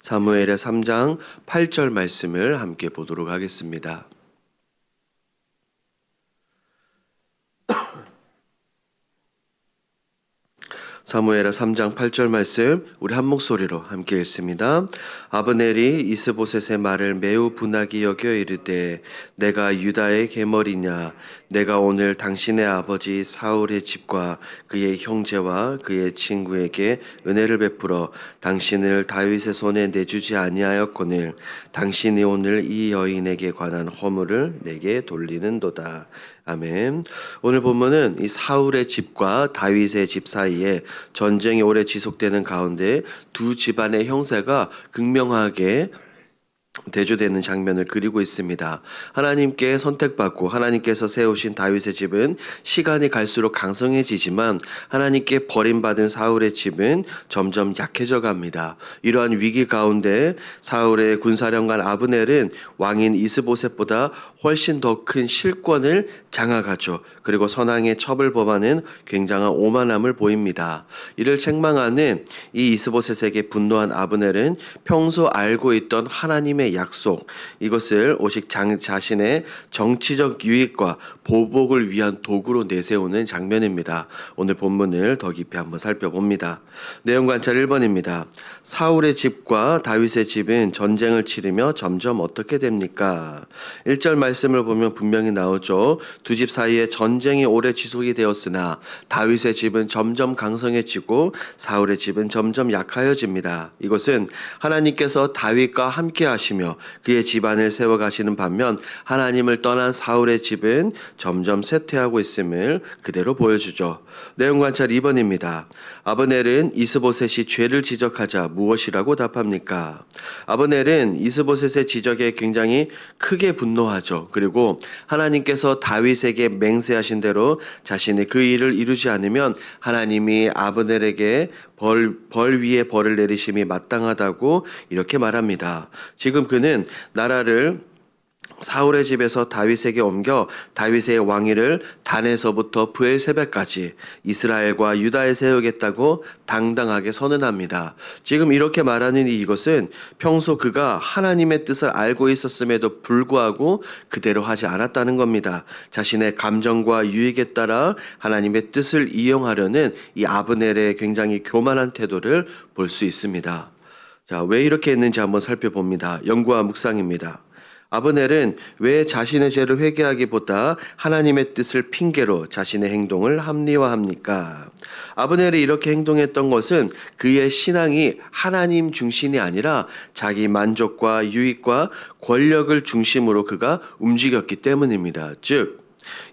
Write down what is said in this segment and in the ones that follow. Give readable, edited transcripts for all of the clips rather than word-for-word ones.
사무엘의 3장 8절 말씀을 함께 보도록 하겠습니다. 사무엘하 3장 8절 말씀 우리 한 목소리로 함께 읽습니다. 아브넬이 이스보셋의 말을 매우 분하게 여겨 이르되 내가 유다의 계머리냐 내가 오늘 당신의 아버지 사울의 집과 그의 형제와 그의 친구에게 은혜를 베풀어 당신을 다윗의 손에 내주지 아니하였거늘 당신이 오늘 이 여인에게 관한 허물을 내게 돌리는도다. 아멘. 오늘 본문은 이 사울의 집과 다윗의 집 사이에 전쟁이 오래 지속되는 가운데 두 집안의 형세가 극명하게 대조되는 장면을 그리고 있습니다. 하나님께 선택받고 하나님께서 세우신 다윗의 집은 시간이 갈수록 강성해지지만 하나님께 버림받은 사울의 집은 점점 약해져 갑니다. 이러한 위기 가운데 사울의 군사령관 아브넬은 왕인 이스보셋보다 훨씬 더 큰 실권을 장악하죠. 그리고 선왕의 첩을 범하는 굉장한 오만함을 보입니다. 이를 책망하는 이 이스보셋에게 분노한 아브넬은 평소 알고 있던 하나님의 약속, 이것을 오직 자신의 정치적 유익과 보복을 위한 도구로 내세우는 장면입니다. 오늘 본문을 더 깊이 한번 살펴봅니다. 내용 관찰 1번입니다. 사울의 집과 다윗의 집은 전쟁을 치르며 점점 어떻게 됩니까? 1절 말씀을 보면 분명히 나오죠. 두 집 사이에 전쟁이 오래 지속이 되었으나 다윗의 집은 점점 강성해지고 사울의 집은 점점 약하여집니다. 이것은 하나님께서 다윗과 함께 하시며 그의 집안을 세워가시는 반면 하나님을 떠난 사울의 집은 점점 쇠퇴하고 있음을 그대로 보여주죠. 내용 관찰 2번입니다. 아브넬은 이스보셋이 죄를 지적하자 무엇이라고 답합니까? 아브넬은 이스보셋의 지적에 굉장히 크게 분노하죠. 그리고 하나님께서 다윗에게 맹세하신 대로 자신이 그 일을 이루지 않으면 하나님이 아브넬에게 벌 위에 벌을 내리심이 마땅하다고 이렇게 말합니다. 지금 그는 나라를 사울의 집에서 다윗에게 옮겨 다윗의 왕위를 단에서부터 브엘세바까지 이스라엘과 유다에 세우겠다고 당당하게 선언합니다. 지금 이렇게 말하는 이것은 평소 그가 하나님의 뜻을 알고 있었음에도 불구하고 그대로 하지 않았다는 겁니다. 자신의 감정과 유익에 따라 하나님의 뜻을 이용하려는 이 아브넬의 굉장히 교만한 태도를 볼 수 있습니다. 자, 왜 이렇게 했는지 한번 살펴봅니다. 연구와 묵상입니다. 아브넬은 왜 자신의 죄를 회개하기보다 하나님의 뜻을 핑계로 자신의 행동을 합리화합니까? 아브넬이 이렇게 행동했던 것은 그의 신앙이 하나님 중심이 아니라 자기 만족과 유익과 권력을 중심으로 그가 움직였기 때문입니다. 즉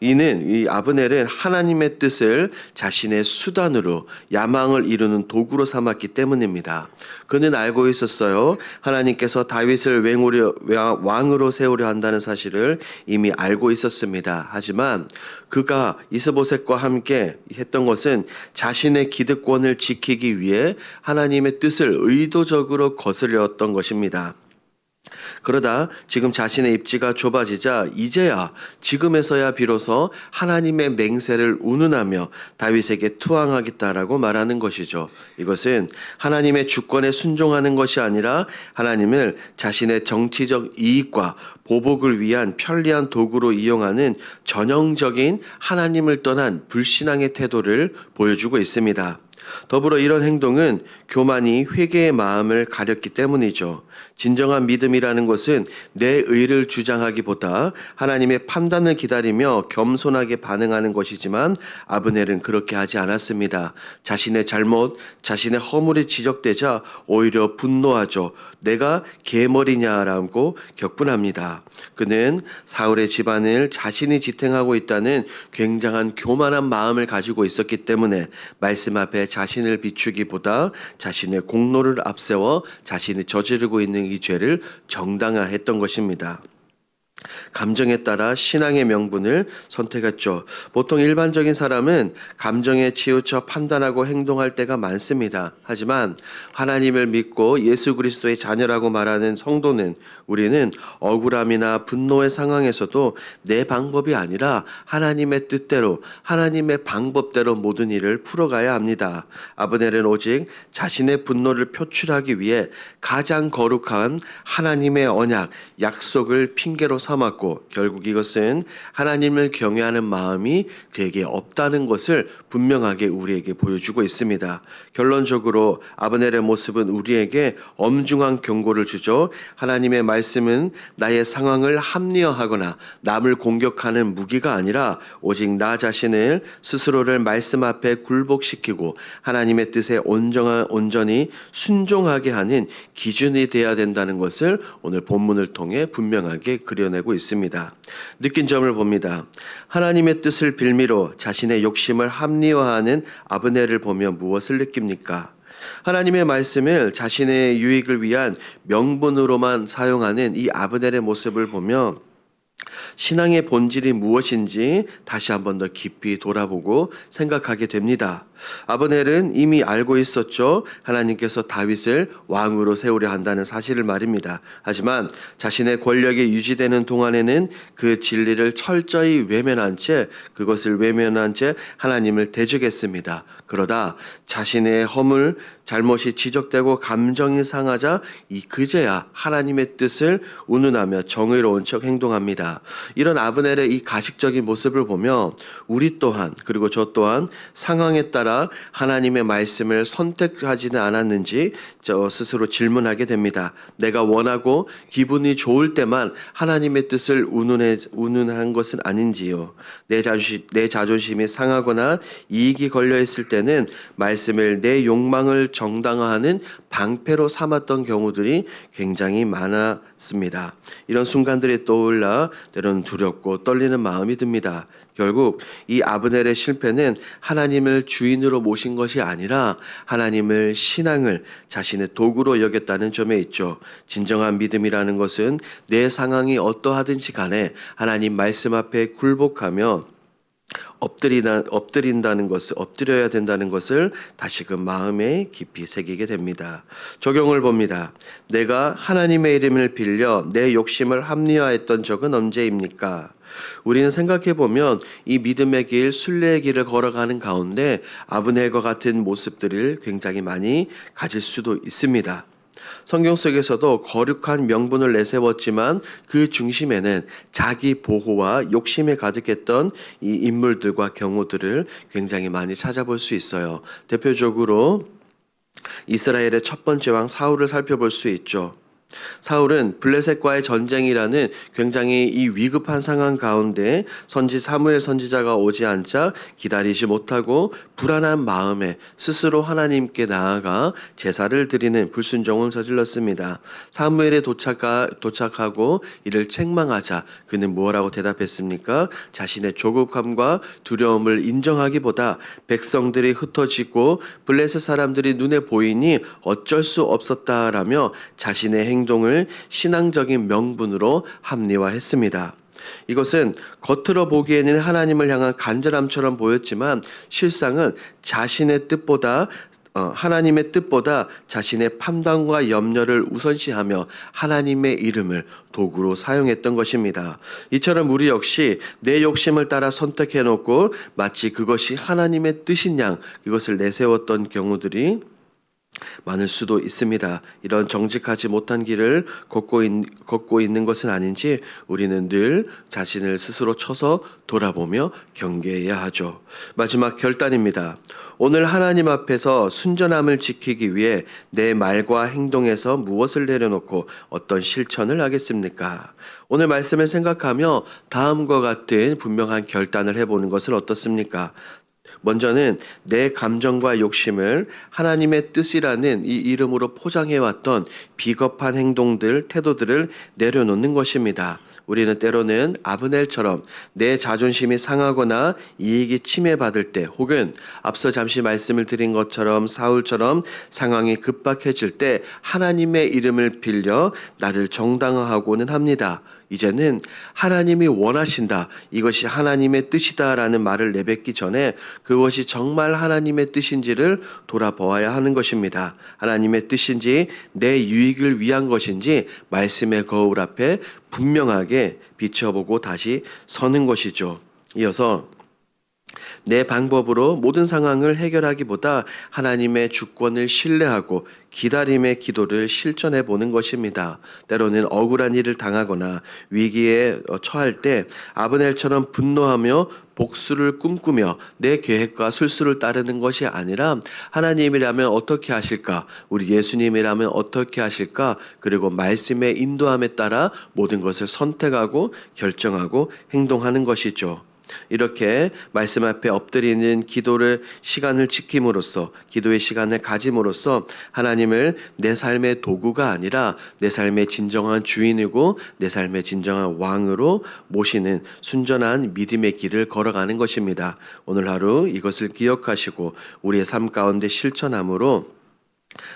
이 아브넬은 하나님의 뜻을 자신의 수단으로 야망을 이루는 도구로 삼았기 때문입니다. 그는 알고 있었어요. 하나님께서 다윗을 왕으로 세우려 한다는 사실을 이미 알고 있었습니다. 하지만 그가 이스보셋과 함께 했던 것은 자신의 기득권을 지키기 위해 하나님의 뜻을 의도적으로 거스렸던 것입니다. 그러다 지금 자신의 입지가 좁아지자 이제야 지금에서야 비로소 하나님의 맹세를 운운하며 다윗에게 투항하겠다라고 말하는 것이죠. 이것은 하나님의 주권에 순종하는 것이 아니라 하나님을 자신의 정치적 이익과 보복을 위한 편리한 도구로 이용하는 전형적인 하나님을 떠난 불신앙의 태도를 보여주고 있습니다. 더불어 이런 행동은 교만이 회개의 마음을 가렸기 때문이죠. 진정한 믿음이라는 것은 내 의를 주장하기보다 하나님의 판단을 기다리며 겸손하게 반응하는 것이지만 아브넬은 그렇게 하지 않았습니다. 자신의 잘못, 자신의 허물이 지적되자 오히려 분노하죠. 내가 개머리냐라고 격분합니다. 그는 사울의 집안을 자신이 지탱하고 있다는 굉장한 교만한 마음을 가지고 있었기 때문에 말씀 앞에 자신을 비추기보다 자신의 공로를 앞세워 자신이 저지르고 있는 이 죄를 정당화했던 것입니다. 감정에 따라 신앙의 명분을 선택했죠. 보통 일반적인 사람은 감정에 치우쳐 판단하고 행동할 때가 많습니다. 하지만 하나님을 믿고 예수 그리스도의 자녀라고 말하는 성도는 우리는 억울함이나 분노의 상황에서도 내 방법이 아니라 하나님의 뜻대로 하나님의 방법대로 모든 일을 풀어가야 합니다. 아브넬은 오직 자신의 분노를 표출하기 위해 가장 거룩한 하나님의 언약, 약속을 핑계로 삼았고 결국 이것은 하나님을 경외하는 마음이 그에게 없다는 것을 분명하게 우리에게 보여주고 있습니다. 결론적으로 아브넬의 모습은 우리에게 엄중한 경고를 주죠. 하나님의 말씀은 나의 상황을 합리화하거나 남을 공격하는 무기가 아니라 오직 나 자신을 스스로를 말씀 앞에 굴복시키고 하나님의 뜻에 온전히 순종하게 하는 기준이 되어야 된다는 것을 오늘 본문을 통해 분명하게 그려내고 있습니다. 느낀 점을 봅니다. 하나님의 뜻을 빌미로 자신의 욕심을 합리화하는 아브넬을 보며 무엇을 느낍니까? 하나님의 말씀을 자신의 유익을 위한 명분으로만 사용하는 이 아브넬의 모습을 보며 신앙의 본질이 무엇인지 다시 한번 더 깊이 돌아보고 생각하게 됩니다. 아브넬은 이미 알고 있었죠. 하나님께서 다윗을 왕으로 세우려 한다는 사실을 말입니다. 하지만 자신의 권력이 유지되는 동안에는 그 진리를 철저히 외면한 채 하나님을 대적했습니다. 그러다 자신의 허물, 잘못이 지적되고 감정이 상하자 그제야 하나님의 뜻을 운운하며 정의로운 척 행동합니다. 이런 아브넬의 이 가식적인 모습을 보며 우리 또한 그리고 저 또한 상황에 따라 하나님의 말씀을 선택하지는 않았는지 스스로 질문하게 됩니다. 내가 원하고 기분이 좋을 때만 하나님의 뜻을 운운한 것은 아닌지요. 내 자존심이 상하거나 이익이 걸려있을 때는 말씀을 내 욕망을 정당화하는 방패로 삼았던 경우들이 굉장히 많았습니다. 이런 순간들이 떠올라 때로는 두렵고 떨리는 마음이 듭니다. 결국 이 아브넬의 실패는 하나님을 주인으로 모신 것이 아니라 하나님을 신앙을 자신의 도구로 여겼다는 점에 있죠. 진정한 믿음이라는 것은 내 상황이 어떠하든지 간에 하나님 말씀 앞에 굴복하며 엎드려야 된다는 것을 다시금 마음에 깊이 새기게 됩니다. 적용을 봅니다. 내가 하나님의 이름을 빌려 내 욕심을 합리화했던 적은 언제입니까? 우리는 생각해 보면 이 믿음의 길, 순례의 길을 걸어가는 가운데 아브넬과 같은 모습들을 굉장히 많이 가질 수도 있습니다. 성경 속에서도 거룩한 명분을 내세웠지만 그 중심에는 자기 보호와 욕심에 가득했던 이 인물들과 경우들을 굉장히 많이 찾아볼 수 있어요. 대표적으로 이스라엘의 첫 번째 왕 사울을 살펴볼 수 있죠. 사울은 블레셋과의 전쟁이라는 굉장히 이 위급한 상황 가운데 사무엘 선지자가 오지 않자 기다리지 못하고 불안한 마음에 스스로 하나님께 나아가 제사를 드리는 불순종을 저질렀습니다. 사무엘에 도착하고 이를 책망하자 그는 뭐라고 대답했습니까? 자신의 조급함과 두려움을 인정하기보다 백성들이 흩어지고 블레셋 사람들이 눈에 보이니 어쩔 수 없었다라며 자신의 행동을 신앙적인 명분으로 합리화했습니다. 이것은 겉으로 보기에는 하나님을 향한 간절함처럼 보였지만 실상은 하나님의 뜻보다 자신의 판단과 염려를 우선시하며 하나님의 이름을 도구로 사용했던 것입니다. 이처럼 우리 역시 내 욕심을 따라 선택해놓고 마치 그것이 하나님의 뜻인 양 그것을 내세웠던 경우들이 많을 수도 있습니다. 이런 정직하지 못한 길을 걷고 있는 것은 아닌지 우리는 늘 자신을 스스로 쳐서 돌아보며 경계해야 하죠. 마지막 결단입니다. 오늘 하나님 앞에서 순전함을 지키기 위해 내 말과 행동에서 무엇을 내려놓고 어떤 실천을 하겠습니까? 오늘 말씀을 생각하며 다음과 같은 분명한 결단을 해보는 것은 어떻습니까? 먼저는 내 감정과 욕심을 하나님의 뜻이라는 이 이름으로 포장해왔던 비겁한 행동들, 태도들을 내려놓는 것입니다. 우리는 때로는 아브넬처럼 내 자존심이 상하거나 이익이 침해받을 때 혹은 앞서 잠시 말씀을 드린 것처럼 사울처럼 상황이 급박해질 때 하나님의 이름을 빌려 나를 정당화하고는 합니다. 이제는 하나님이 원하신다, 이것이 하나님의 뜻이다라는 말을 내뱉기 전에 그것이 정말 하나님의 뜻인지를 돌아보아야 하는 것입니다. 하나님의 뜻인지 내 유익을 위한 것인지 말씀의 거울 앞에 분명하게 비춰보고 다시 서는 것이죠. 이어서 내 방법으로 모든 상황을 해결하기보다 하나님의 주권을 신뢰하고 기다림의 기도를 실천해 보는 것입니다. 때로는 억울한 일을 당하거나 위기에 처할 때 아브넬처럼 분노하며 복수를 꿈꾸며 내 계획과 술수를 따르는 것이 아니라 하나님이라면 어떻게 하실까? 우리 예수님이라면 어떻게 하실까? 그리고 말씀의 인도함에 따라 모든 것을 선택하고 결정하고 행동하는 것이죠. 이렇게 말씀 앞에 엎드리는 기도를 시간을 지킴으로써, 기도의 시간을 가짐으로써 하나님을 내 삶의 도구가 아니라 내 삶의 진정한 주인이고 내 삶의 진정한 왕으로 모시는 순전한 믿음의 길을 걸어가는 것입니다. 오늘 하루 이것을 기억하시고 우리의 삶 가운데 실천함으로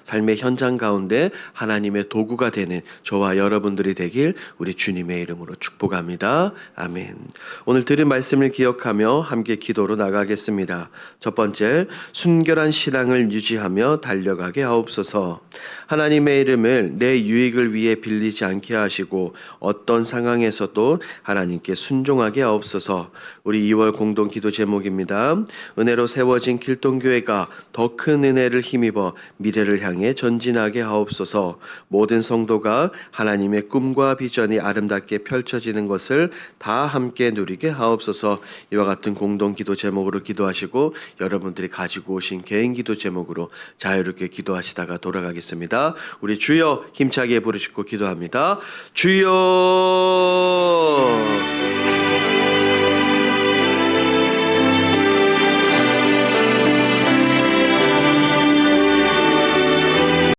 삶의 현장 가운데 하나님의 도구가 되는 저와 여러분들이 되길 우리 주님의 이름으로 축복합니다. 아멘. 오늘 들은 말씀을 기억하며 함께 기도로 나가겠습니다. 첫 번째, 순결한 신앙을 유지하며 달려가게 하옵소서. 하나님의 이름을 내 유익을 위해 빌리지 않게 하시고 어떤 상황에서도 하나님께 순종하게 하옵소서. 우리 2월 공동 기도 제목입니다. 은혜로 세워진 길동교회가 더 큰 은혜를 힘입어 미래를 향해 전진하게 하옵소서. 모든 성도가 하나님의 꿈과 비전이 아름답게 펼쳐지는 것을 다 함께 누리게 하옵소서. 이와 같은 공동 기도 제목으로 기도하시고 여러분들이 가지고 오신 개인 기도 제목으로 자유롭게 기도하시다가 돌아가겠습니다. 우리 주여 힘차게 부르시고 기도합니다. 주여